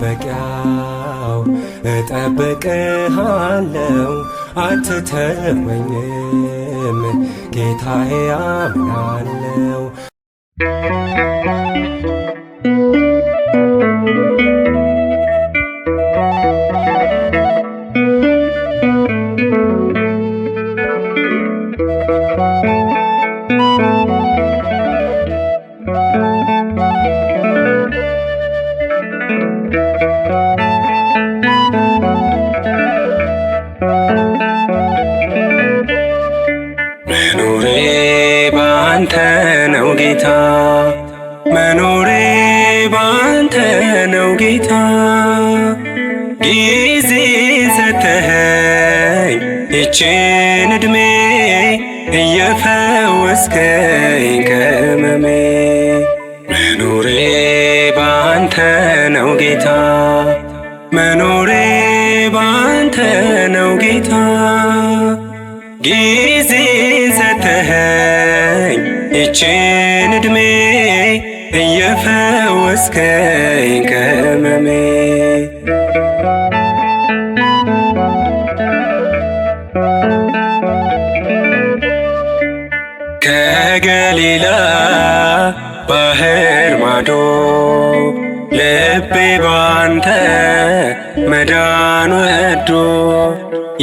በመጠበቂያው እጠብቅሃለው አትተወኝም ጌታዬ አምናለው። መኖሬ ባንተ ነው ጌታ፣ መኖሬ ባንተ ነው ጌታ። ጊዜ ሰተኸኝ ይችን ዕድሜ እየፈወስከኝ ከሕመሜ። መኖሬ ባንተ ነው ጌታ፣ መኖሬ ባንተ ነው ጌታ። ጊዜ ሰተኸኝ ይችን ዕድሜ እየፈወስከኝ ከሕመሜ። ከገሊላ ባህር ማዶ ልቤ ባንተ መዳን ወዶ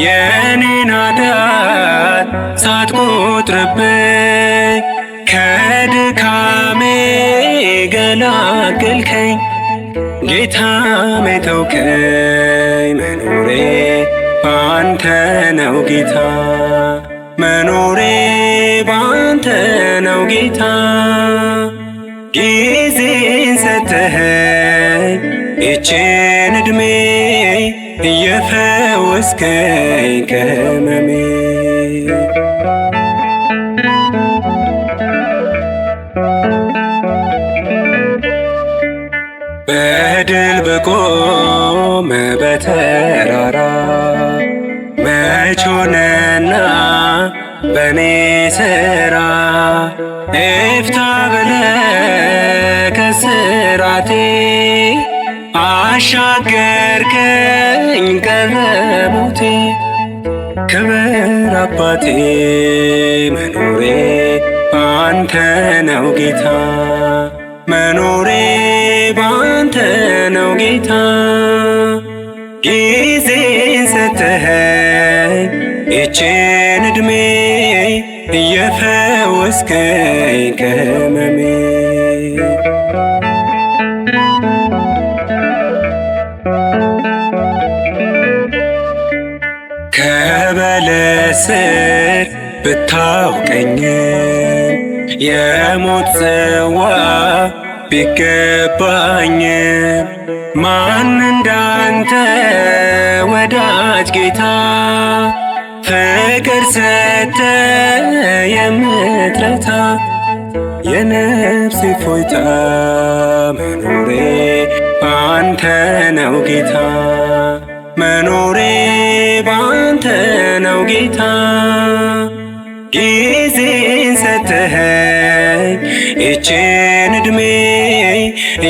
የኔን ኃጢአት ሳትቆጥርብኝ ከድካሜ ገላገልከኝ ጌታ ተውከኝ። መኖሬ ባንተ ነው ጌታ፣ መኖሬ ባንተ ነው ጌታ። ጊዜን ሰተኸኝ ይችን ዕድሜ እየፈወስከኝ ከሕመሜ። በድል በቆመ በተራራ መች ሆነና በኔ ሥራ ኤፍታ ብለህ ከስራቴ አሻገርከኝ ቀረ ሞቴ። ክብር አባቴ መኖሬ ባንተ ነው ጌታ፣ መኖሬ ባንተ ነው ጌታ። ጊዜን ሰተኸኝ ይችን ዕድሜ እየፈወስከኝ ከሕመሜ። ከበለስ ስር ብታውቀኝም የሞት ጽዋ ቢገባኝም ማን እንዳንተ ወዳጅ ጌታ ፍቅር ሰተ የምትረታ የነፍሴ ፎይታ። መኖሬ ባንተ ነው ጌታ፣ መኖሬ ባንተ ነው ጌታ። ጊዜን ሰተኸኝ ይችን ዕድሜ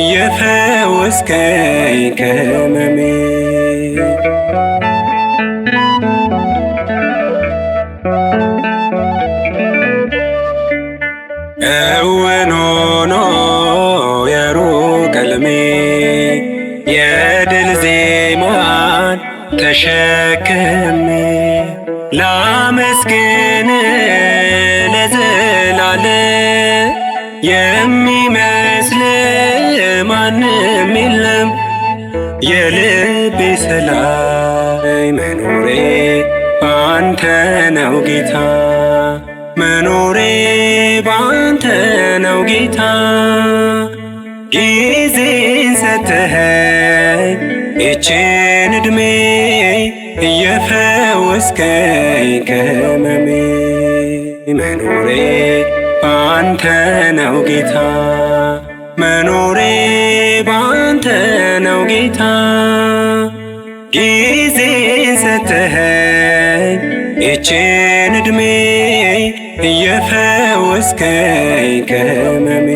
እየፈወስከኝ ከሕመሜ። እውን ሆኖ የሩቅ ሕልሜ የድል ዜማን ተሸክሜ ላመስግን ለዘላለም የሚመስል ማንም የለም። የልቤ ሰላም መኖሬ ባንተ ነው ጌታ፣ መኖሬ ባንተ ነው ጌታ። ጊዜን ሰተኸኝ ይችን ዕድሜ እየፈወስከኝ ከሕመሜ። መኖሬ ባንተ ነው ጌታ፣ መኖሬ ባንተ ነው ጌታ። ጊዜን ሰተኸኝ ይችን ዕድሜ እየፈወስከኝ ከሕመሜ።